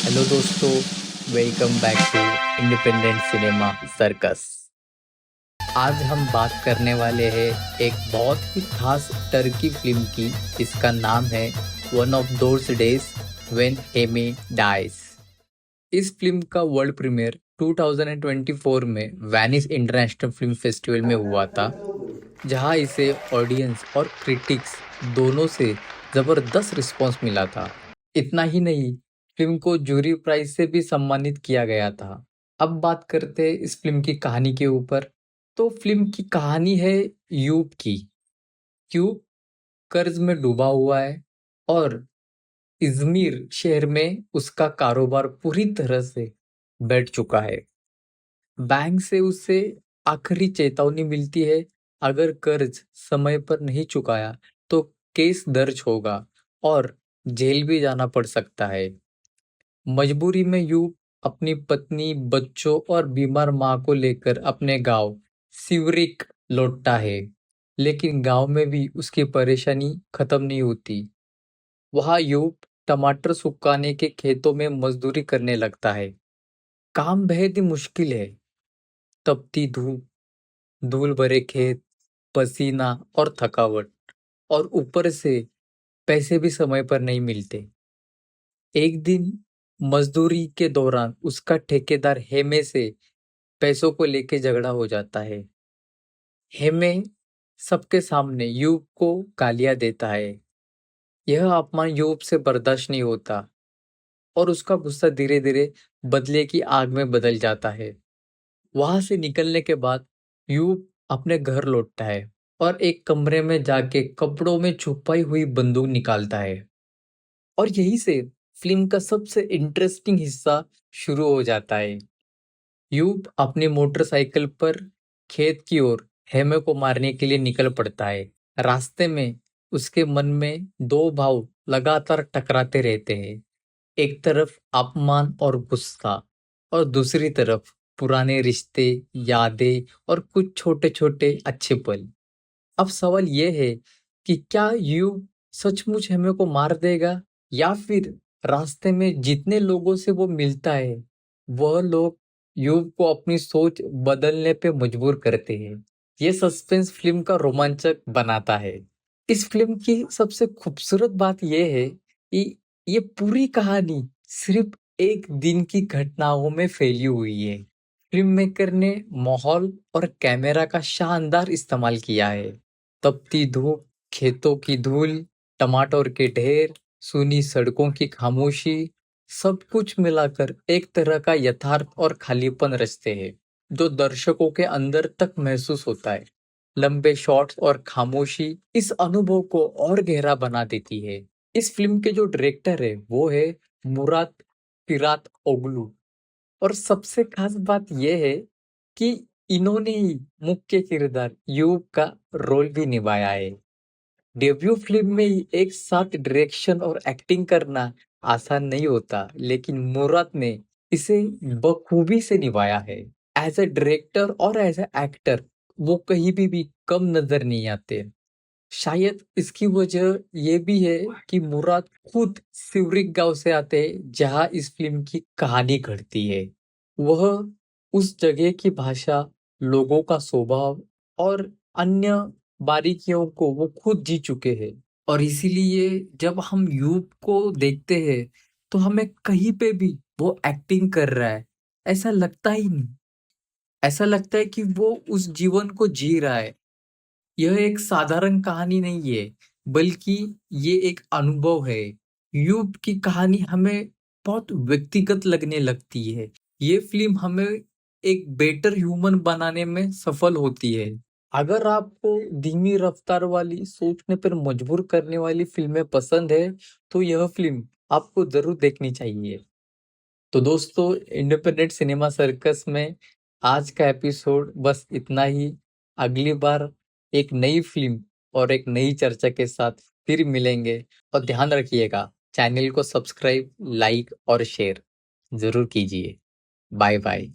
Hello दोस्तों, welcome back to independent cinema circus. आज हम बात करने वाले हैं एक बहुत ही खास टर्की फिल्म की, जिसका नाम है one of those days when Amy dies. इस फिल्म का वर्ल्ड प्रीमियर 2024 में वेनिस इंटरनेशनल फिल्म फेस्टिवल में हुआ था, जहां इसे ऑडियंस और क्रिटिक्स दोनों से जबरदस्त रिस्पांस मिला था। इतना ही नहीं, फिल्म को जूरी प्राइज से भी सम्मानित किया गया था। अब बात करते हैं इस फिल्म की कहानी के ऊपर। तो फिल्म की कहानी है यूब की। यूब कर्ज में डूबा हुआ है और इज्मीर शहर में उसका कारोबार पूरी तरह से बैठ चुका है। बैंक से उसे आखिरी चेतावनी मिलती है, अगर कर्ज समय पर नहीं चुकाया तो केस दर्ज होगा और जेल भी जाना पड़ सकता है। मजबूरी में यूब अपनी पत्नी, बच्चों और बीमार मां को लेकर अपने गांव सिवरिक लौटता है। लेकिन गांव में भी उसकी परेशानी खत्म नहीं होती। वहां यूब टमाटर सुखाने के खेतों में मजदूरी करने लगता है। काम बेहद ही मुश्किल है। तपती धूप, धूल भरे खेत, पसीना और थकावट, और ऊपर से पैसे भी समय पर नहीं मिलते। एक दिन मजदूरी के दौरान उसका ठेकेदार हेमे से पैसों को लेके झगड़ा हो जाता है। हेमे सबके सामने यूब को गालियां देता है। यह अपमान यूब से बर्दाश्त नहीं होता और उसका गुस्सा धीरे धीरे बदले की आग में बदल जाता है। वहां से निकलने के बाद यूब अपने घर लौटता है और एक कमरे में जाके कपड़ों में छुपाई हुई बंदूक निकालता है। और यहीं से फिल्म का सबसे इंटरेस्टिंग हिस्सा शुरू हो जाता है। यूब अपनी मोटरसाइकिल पर खेत की ओर हेमे को मारने के लिए निकल पड़ता है। रास्ते में उसके मन में दो भाव लगातार टकराते रहते हैं। एक तरफ अपमान और गुस्सा, और दूसरी तरफ पुराने रिश्ते, यादें और कुछ छोटे छोटे अच्छे पल। अब सवाल यह है कि क्या यू सचमुच हमें को मार देगा, या फिर रास्ते में जितने लोगों से वो मिलता है वह लोग युग को अपनी सोच बदलने पे मजबूर करते हैं। ये सस्पेंस फिल्म का रोमांचक बनाता है। इस फिल्म की सबसे खूबसूरत बात यह है कि ये पूरी कहानी सिर्फ एक दिन की घटनाओं में फैली हुई है। फिल्म मेकर ने माहौल और कैमरा का शानदार इस्तेमाल किया है। तपती धूप, खेतों की धूल, टमाटर के ढेर, सूनी सड़कों की खामोशी, सब कुछ मिलाकर एक तरह का यथार्थ और खालीपन रचते हैं, जो दर्शकों के अंदर तक महसूस होता है। लंबे शॉट्स और खामोशी इस अनुभव को और गहरा बना देती है। इस फिल्म के जो डायरेक्टर है वो है मुराद फिरात ओगलू। और सबसे खास बात यह है कि इन्होंने ही मुख्य किरदार यूब का रोल भी निभाया है। डेब्यू फिल्म में ही एक साथ डायरेक्शन और एक्टिंग करना आसान नहीं होता, लेकिन मुराद ने इसे बखूबी से निभाया है। एज ए डायरेक्टर और एज ए एक्टर वो कहीं भी कम नजर नहीं आते। शायद इसकी वजह ये भी है कि मुराद खुद सिवरिक गांव से आते हैं, जहां इस फिल्म की कहानी घड़ती है। वह उस जगह की भाषा, लोगों का स्वभाव और अन्य बारीकियों को वो खुद जी चुके हैं। और इसीलिए जब हम यूब को देखते हैं तो हमें कहीं पे भी वो एक्टिंग कर रहा है ऐसा लगता ही नहीं। ऐसा लगता है कि वो उस जीवन को जी रहा है। यह एक साधारण कहानी नहीं है, बल्कि ये एक अनुभव है। यूब की कहानी हमें बहुत व्यक्तिगत लगने लगती है। ये फिल्म हमें एक बेटर ह्यूमन बनाने में सफल होती है। अगर आपको धीमी रफ्तार वाली, सोचने पर मजबूर करने वाली फिल्में पसंद है तो यह फिल्म आपको जरूर देखनी चाहिए। तो दोस्तों, इंडिपेंडेंट सिनेमा सर्कस में आज का एपिसोड बस इतना ही। अगली बार एक नई फिल्म और एक नई चर्चा के साथ फिर मिलेंगे। और ध्यान रखिएगा, चैनल को सब्सक्राइब, लाइक और शेयर जरूर कीजिए। Bye bye.